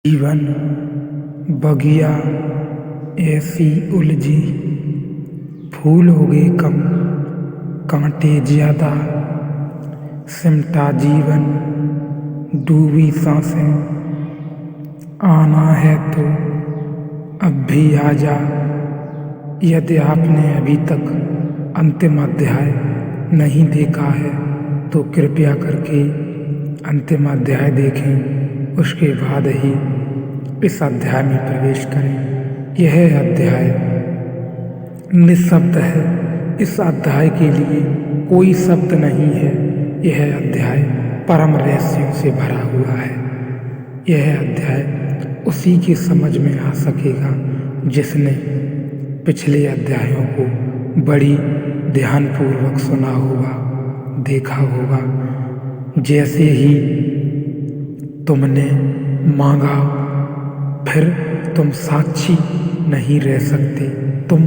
जीवन बगिया ऐसी उलझी, फूल उगे कम कांटे ज्यादा, सिमटा जीवन डूबी सांसें। आना है तो अब भी आ जा। यदि आपने अभी तक अंतिम अध्याय नहीं देखा है तो कृपया करके अंतिम अध्याय देखें, उसके बाद ही इस अध्याय में प्रवेश करें। यह अध्याय निःशब्द है। इस अध्याय के लिए कोई शब्द नहीं है। यह अध्याय परम रहस्यों से भरा हुआ है। यह अध्याय उसी की समझ में आ सकेगा जिसने पिछले अध्यायों को बड़ी ध्यानपूर्वक सुना होगा, देखा होगा। जैसे ही तुमने मांगा, फिर तुम साक्षी नहीं रह सकते, तुम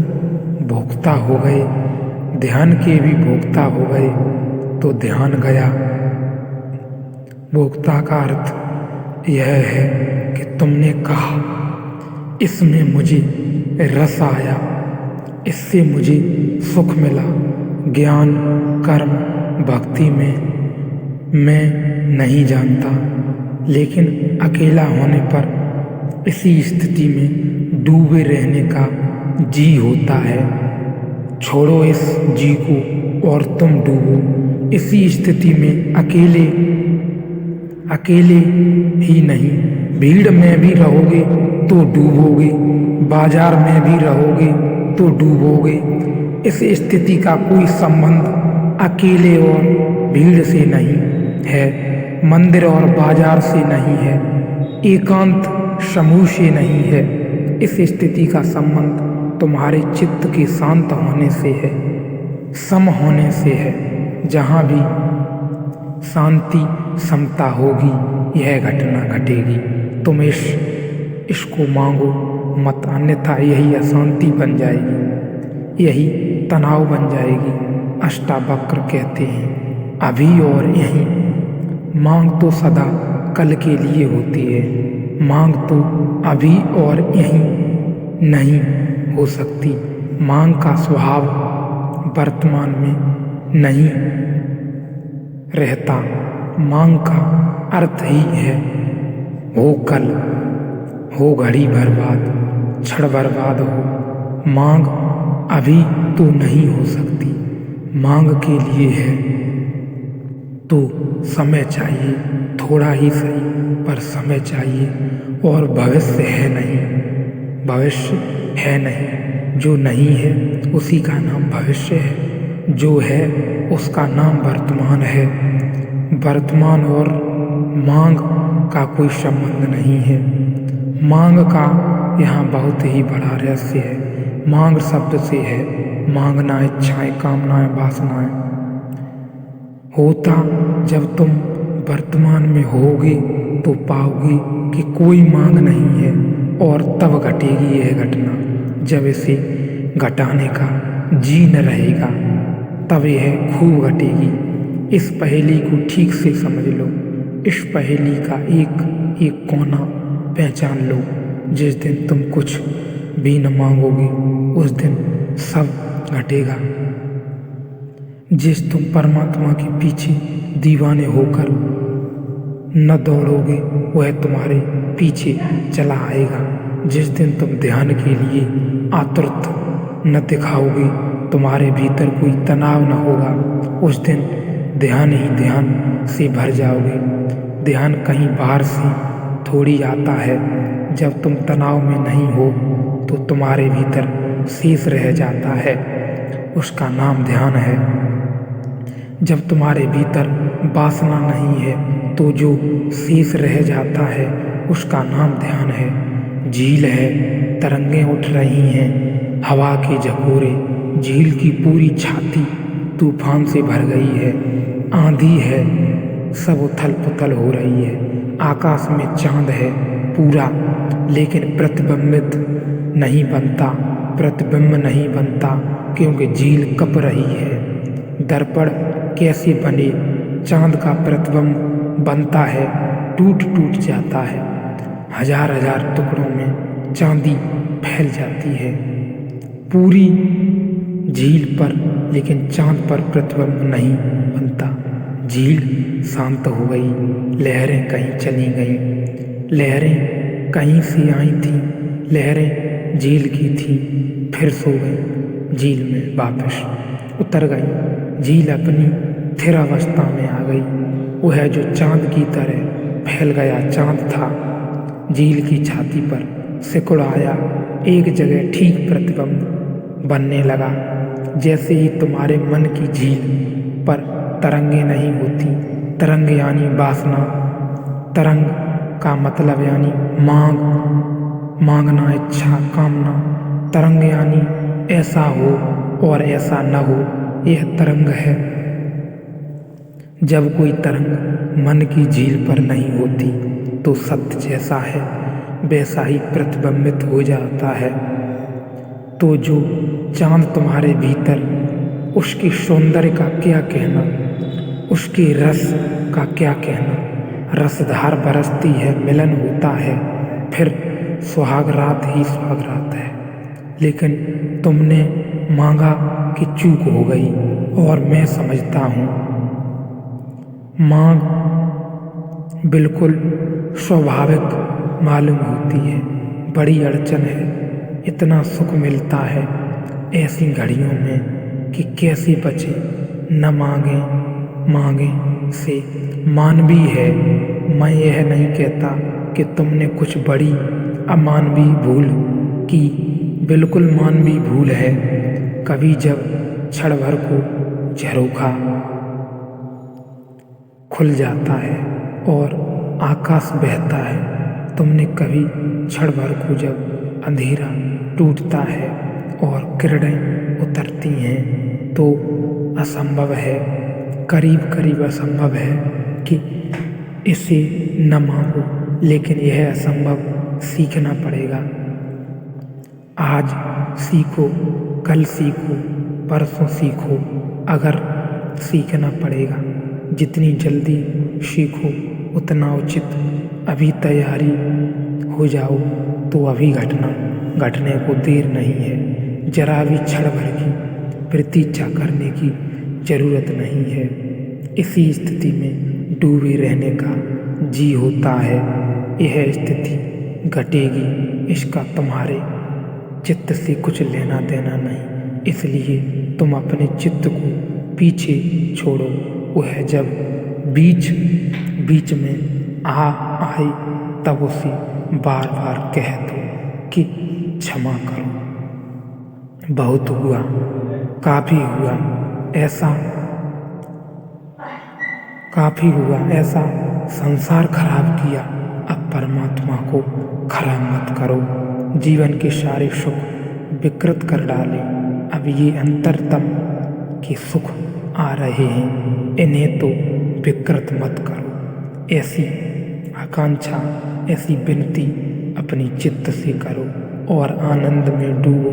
भोक्ता हो गए, ध्यान के भी भोक्ता हो गए। तो ध्यान गया। भोक्ता का अर्थ यह है कि तुमने कहा, इसमें मुझे रस आया, इससे मुझे सुख मिला। ज्ञान, कर्म, भक्ति में मैं नहीं जानता, लेकिन अकेला होने पर इसी स्थिति में डूबे रहने का जी होता है। छोड़ो इस जी को और तुम डूबो इसी स्थिति में। अकेले ही नहीं, भीड़ में भी रहोगे तो डूबोगे, बाजार में भी रहोगे तो डूबोगे। इस स्थिति का कोई संबंध अकेले और भीड़ से नहीं है, मंदिर और बाजार से नहीं है, एकांत समूह से नहीं है। इस स्थिति का संबंध तुम्हारे चित्त के शांत होने से है, सम होने से है। जहाँ भी शांति समता होगी यह घटना घटेगी। तुम इसको मांगो मत, अन्यथा यही अशांति बन जाएगी, यही तनाव बन जाएगी। अष्टावक्र कहते हैं, अभी और यहीं। मांग तो सदा कल के लिए होती है, मांग तो अभी और यहीं नहीं हो सकती। मांग का स्वभाव वर्तमान में नहीं रहता। मांग का अर्थ ही है हो कल, हो घड़ी बर्बाद, क्षण बर्बाद हो। मांग अभी तो नहीं हो सकती। मांग के लिए है तो समय चाहिए, थोड़ा ही सही पर समय चाहिए। और भविष्य है नहीं, भविष्य है नहीं। जो नहीं है उसी का नाम भविष्य है, जो है उसका नाम वर्तमान है। वर्तमान और मांग का कोई संबंध नहीं है। मांग का यहाँ बहुत ही बड़ा रहस्य है। मांग शब्द से है मांगना, इच्छाएं, कामनाएं, वासनाएं। होता जब तुम वर्तमान में होगे तो पाओगे कि कोई मांग नहीं है, और तब घटेगी यह घटना। जब इसे घटाने का जी न रहेगा तब यह खूब घटेगी। इस पहेली को ठीक से समझ लो। इस पहेली का एक एक कोना पहचान लो। जिस दिन तुम कुछ भी न मांगोगे उस दिन सब घटेगा। जिस तुम परमात्मा के पीछे दीवाने होकर न दौड़ोगे वह तुम्हारे पीछे चला आएगा। जिस दिन तुम ध्यान के लिए आतुरत न दिखाओगे, तुम्हारे भीतर कोई तनाव न होगा, उस दिन ध्यान ही ध्यान से भर जाओगे। ध्यान कहीं बाहर से थोड़ी आता है। जब तुम तनाव में नहीं हो तो तुम्हारे भीतर शेष रह जाता है, उसका नाम ध्यान है। जब तुम्हारे भीतर वासना नहीं है तो जो शेष रह जाता है उसका नाम ध्यान है। झील है, तरंगें उठ रही हैं, हवा के झकोरे, झील की पूरी छाती तूफान से भर गई है। आंधी है, सब उथल पुथल हो रही है। आकाश में चांद है पूरा, लेकिन प्रतिबिंबित नहीं बनता, प्रतिबिंब नहीं बनता, क्योंकि झील कँप रही है। दर्पण कैसे बने? चांद का प्रतिबिंब बनता है, टूट टूट जाता है। हजार हजार टुकड़ों में चांदी फैल जाती है पूरी झील पर, लेकिन चांद पर प्रतिबिंब नहीं बनता। झील शांत हो गई, लहरें कहीं चली गईं, लहरें कहीं से आई थीं, लहरें झील की थीं, फिर सो गई, झील में वापस उतर गई। झील अपनी स्थिर अवस्था में आ गई। वह जो चांद की तरह फैल गया चांद था, झील की छाती पर सिकुड़ आया, एक जगह ठीक प्रतिबिंब बनने लगा। जैसे ही तुम्हारे मन की झील पर तरंगे नहीं होती, तरंग यानी वासना, तरंग का मतलब यानी मांगना, इच्छा, कामना, तरंग यानी ऐसा हो और ऐसा न हो, यह तरंग है। जब कोई तरंग मन की झील पर नहीं होती तो सत्य जैसा है वैसा ही प्रतिबिंबित हो जाता है। तो जो चांद तुम्हारे भीतर, उसके सौंदर्य का क्या कहना, उसके रस का क्या कहना। रसधार बरसती है, मिलन होता है, फिर सुहागरात ही सुहागरात है। लेकिन तुमने मांगा कि चूक हो गई, और मैं समझता हूँ मांग बिल्कुल स्वाभाविक मालूम होती है। बड़ी अड़चन है, इतना सुख मिलता है ऐसी घड़ियों में कि कैसे बचे। न मांगे से मानवीय है। मैं यह नहीं कहता कि तुमने कुछ बड़ी अमानवीय भूल की, बिल्कुल मानवीय भूल है। कभी जब क्षण भर को झरोखा खुल जाता है और आकाश बहता है, तुमने कभी क्षण भर को जब अंधेरा टूटता है और किरणें उतरती हैं, तो असंभव है, करीब करीब असंभव है कि इसे न मांगो। लेकिन यह असंभव सीखना पड़ेगा। आज सीखो, कल सीखो, परसों सीखो, अगर सीखना पड़ेगा। जितनी जल्दी सीखो उतना उचित। अभी तैयारी हो जाओ तो अभी घटने को देर नहीं है। जरा भी क्षण भर की प्रतीक्षा करने की जरूरत नहीं है। इसी स्थिति में डूबे रहने का जी होता है। यह स्थिति घटेगी, इसका तुम्हारे चित्त से कुछ लेना देना नहीं। इसलिए तुम अपने चित्त को पीछे छोड़ो। वह जब बीच में आए तब उसे बार बार कह दो कि क्षमा करो, बहुत हुआ, काफी हुआ, ऐसा संसार खराब किया। अब परमात्मा को खराब मत करो। जीवन के सारे सुख विकृत कर डाले। अब ये अंतरतम के सुख आ रहे हैं, इन्हें तो विकृत मत करो। ऐसी आकांक्षा, ऐसी विनती अपनी चित्त से करो और आनंद में डूबो।